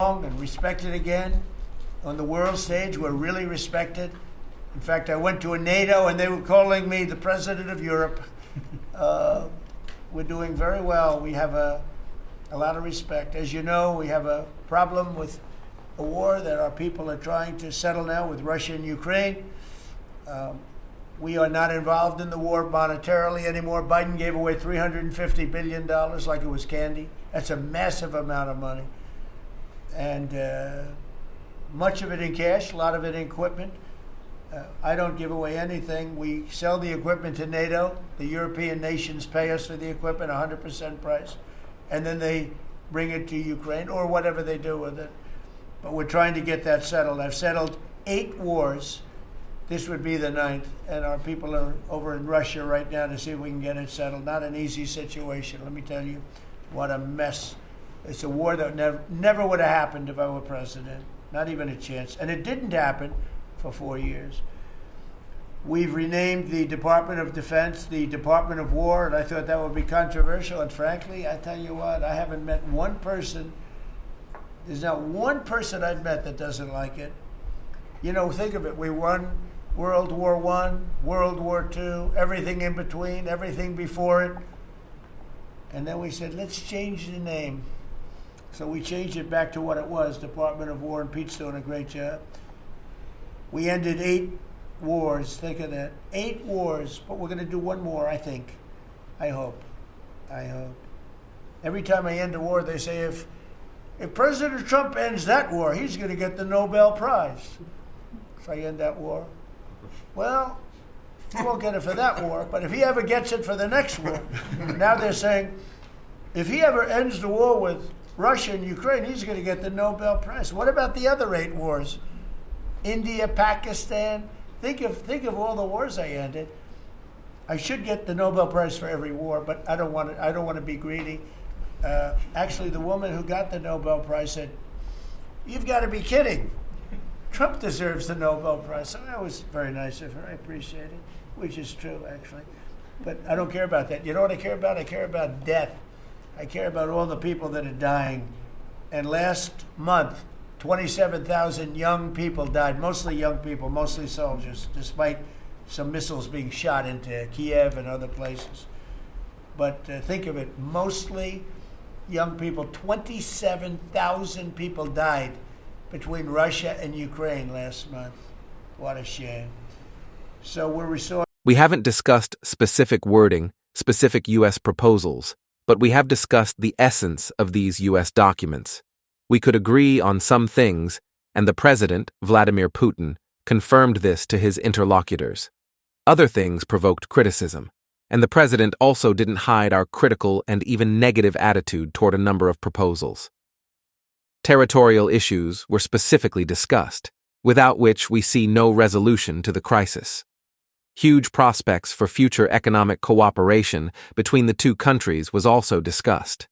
and respected again on the world stage. We're really respected. In fact, I went to a NATO and they were calling me the president of Europe. We're doing very well. We have a lot of respect. As you know, we have a problem with a war that our people are trying to settle now with Russia and Ukraine. We are not involved in the war monetarily anymore. Biden gave away $350 billion like it was candy. That's a massive amount of money. And much of it in cash, a lot of it in equipment. I don't give away anything. We sell the equipment to NATO. The European nations pay us for the equipment, 100% price. And then they bring it to Ukraine or whatever they do with it. But we're trying to get that settled. I've settled 8 wars. This would be the 9th. And our people are over in Russia right now to see if we can get it settled. Not an easy situation. Let me tell you what a mess. It's a war that never would have happened if I were president. Not even a chance. And it didn't happen for 4 years. We've renamed the Department of Defense the Department of War, and I thought that would be controversial. And frankly, I tell you what, I haven't met one person. There's not one person I've met that doesn't like it. You know, think of it. We won World War I, World War II, everything in between, everything before it. And then we said, let's change the name. So we changed it back to what it was, Department of War, and Pete's doing a great job. We ended 8 wars, think of that. 8 wars, but we're going to do one more, I think. I hope. Every time I end a war, they say, if President Trump ends that war, he's going to get the Nobel Prize. If I end that war. Well, he won't get it for that war, but if he ever gets it for the next war, now they're saying, if he ever ends the war with Russia and Ukraine, he's going to get the Nobel Prize. What about the other 8 wars? India, Pakistan. Think of all the wars I ended. I should get the Nobel Prize for every war, but I don't want to be greedy. Actually, the woman who got the Nobel Prize said, "You've got to be kidding. Trump deserves the Nobel Prize." So that was very nice of her. I appreciate it, which is true, actually. But I don't care about that. You know what I care about? I care about death. I care about all the people that are dying. And last month, 27,000 young people died, mostly young people, mostly soldiers, despite some missiles being shot into Kiev and other places. But think of it, mostly young people. 27,000 people died between Russia and Ukraine last month. What a shame. So we're resorting. We haven't discussed specific wording, specific U.S. proposals, but we have discussed the essence of these U.S. documents. We could agree on some things, and the President, Vladimir Putin, confirmed this to his interlocutors. Other things provoked criticism, and the President also didn't hide our critical and even negative attitude toward a number of proposals. Territorial issues were specifically discussed, without which we see no resolution to the crisis. Huge prospects for future economic cooperation between the two countries was also discussed.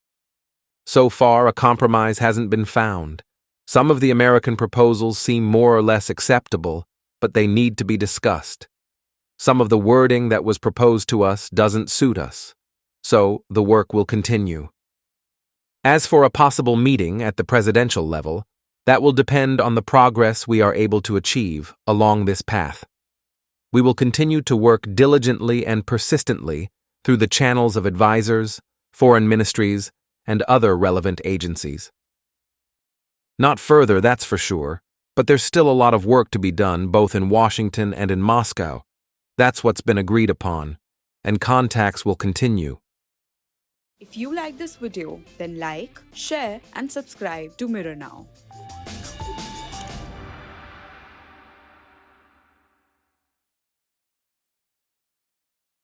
So far, a compromise hasn't been found. Some of the American proposals seem more or less acceptable, but they need to be discussed. Some of the wording that was proposed to us doesn't suit us, so the work will continue. As for a possible meeting at the presidential level, that will depend on the progress we are able to achieve along this path. We will continue to work diligently and persistently through the channels of advisors, foreign ministries, and other relevant agencies. Not further, that's for sure, but there's still a lot of work to be done both in Washington and in Moscow. That's what's been agreed upon, and contacts will continue. If you like this video, then like, share, and subscribe to Mirror Now.